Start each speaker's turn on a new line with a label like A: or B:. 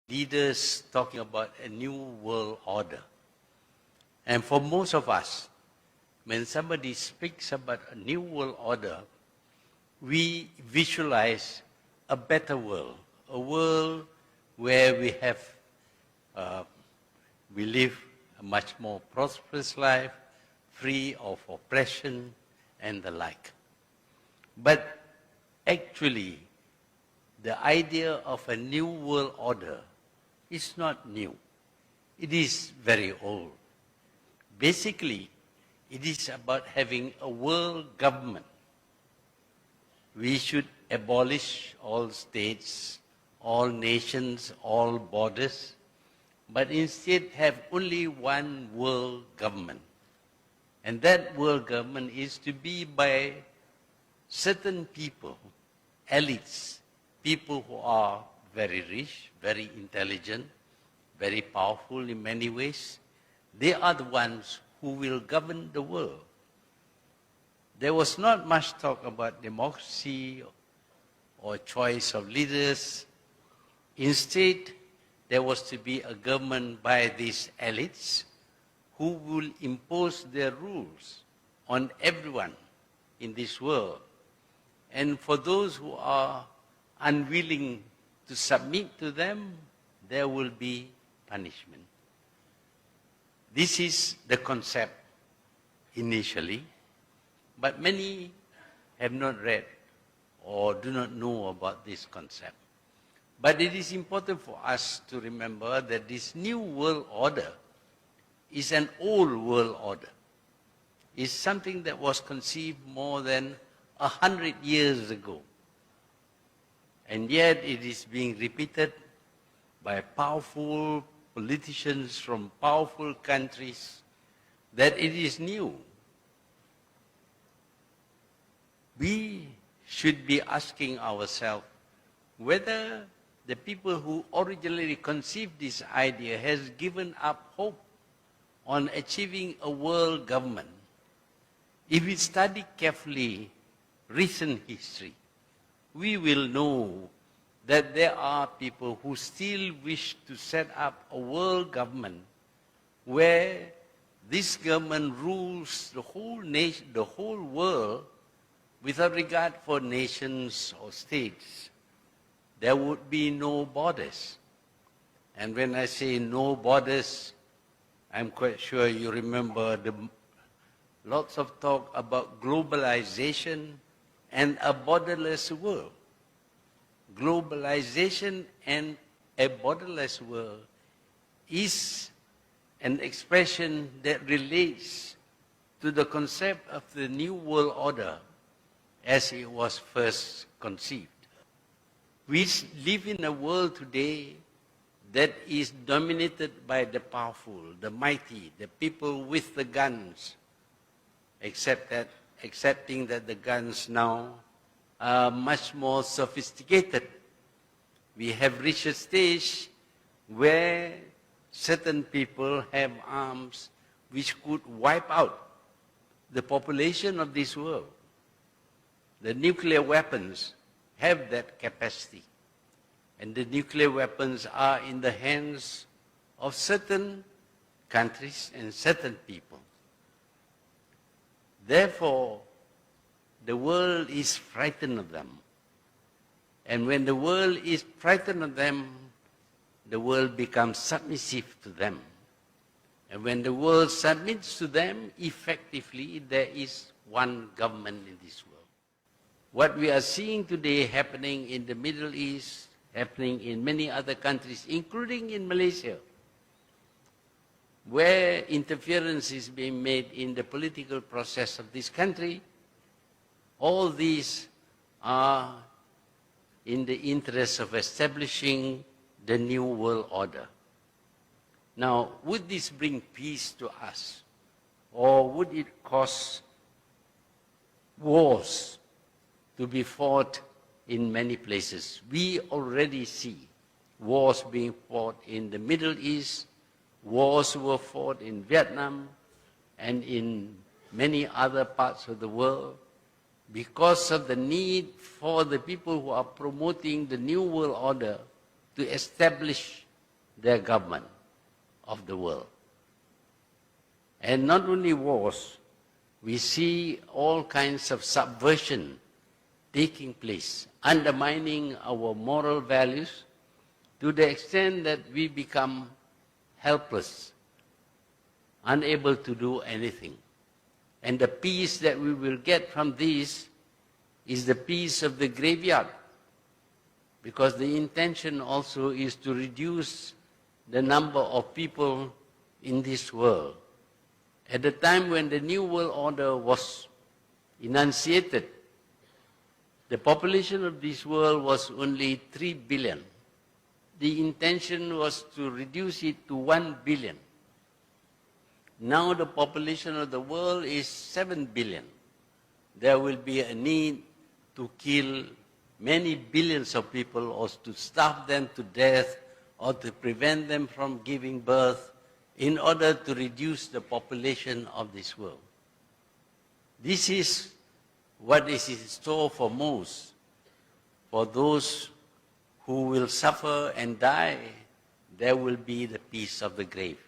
A: leaders talking about a new world order. And for most of us, when somebody speaks about a new world order, we visualize a better world, a world where we live a much more prosperous life, free of oppression and the like. But actually, the idea of a new world order is not new. It is very old. Basically, it is about having a world government. We should abolish all states, all nations, all borders, but instead have only one world government. And that world government is to be by certain people, elites, people who are very rich, very intelligent, very powerful in many ways. They are the ones who will govern the world. There was not much talk about democracy or choice of leaders. Instead, there was to be a government by these elites who will impose their rules on everyone in this world. And for those who are unwilling to submit to them, there will be punishment. This is the concept initially, but many have not read or do not know about this concept. But it is important for us to remember that this new world order is an old world order. It's something that was conceived more than 100 years ago. And yet it is being repeated by powerful politicians from powerful countries that it is new. We should be asking ourselves whether the people who originally conceived this idea has given up hope on achieving a world government. If we study carefully recent history, we will know that there are people who still wish to set up a world government where this government rules the whole nation, the whole world without regard for nations or states. There would be no borders. And when I say no borders, I'm quite sure you remember lots of talk about globalization and a borderless world. Globalization and a borderless world is an expression that relates to the concept of the New World Order as it was first conceived. We live in a world today that is dominated by the powerful, the mighty, the people with the guns, accepting that the guns now are much more sophisticated. We have reached a stage where certain people have arms which could wipe out the population of this world. The nuclear weapons have that capacity. And the nuclear weapons are in the hands of certain countries and certain people. Therefore, the world is frightened of them. And when the world is frightened of them, the world becomes submissive to them. And when the world submits to them, effectively, there is one government in this world. What we are seeing today happening in the Middle East, happening in many other countries, including in Malaysia, where interference is being made in the political process of this country, all these are in the interest of establishing the new world order. Now, would this bring peace to us? Or would it cause wars to be fought in many places? We already see wars being fought in the Middle East, wars were fought in Vietnam and in many other parts of the world because of the need for the people who are promoting the New World Order to establish their government of the world. And not only wars, we see all kinds of subversion taking place, undermining our moral values to the extent that we become helpless, unable to do anything. And the peace that we will get from this is the peace of the graveyard, because the intention also is to reduce the number of people in this world. At the time when the New World Order was enunciated, the population of this world was only 3 billion. The intention was to reduce it to 1 billion. Now the population of the world is 7 billion. There will be a need to kill many billions of people, or to starve them to death, or to prevent them from giving birth, in order to reduce the population of this world. This is what is in store for most. For those who will suffer and die, there will be the peace of the grave.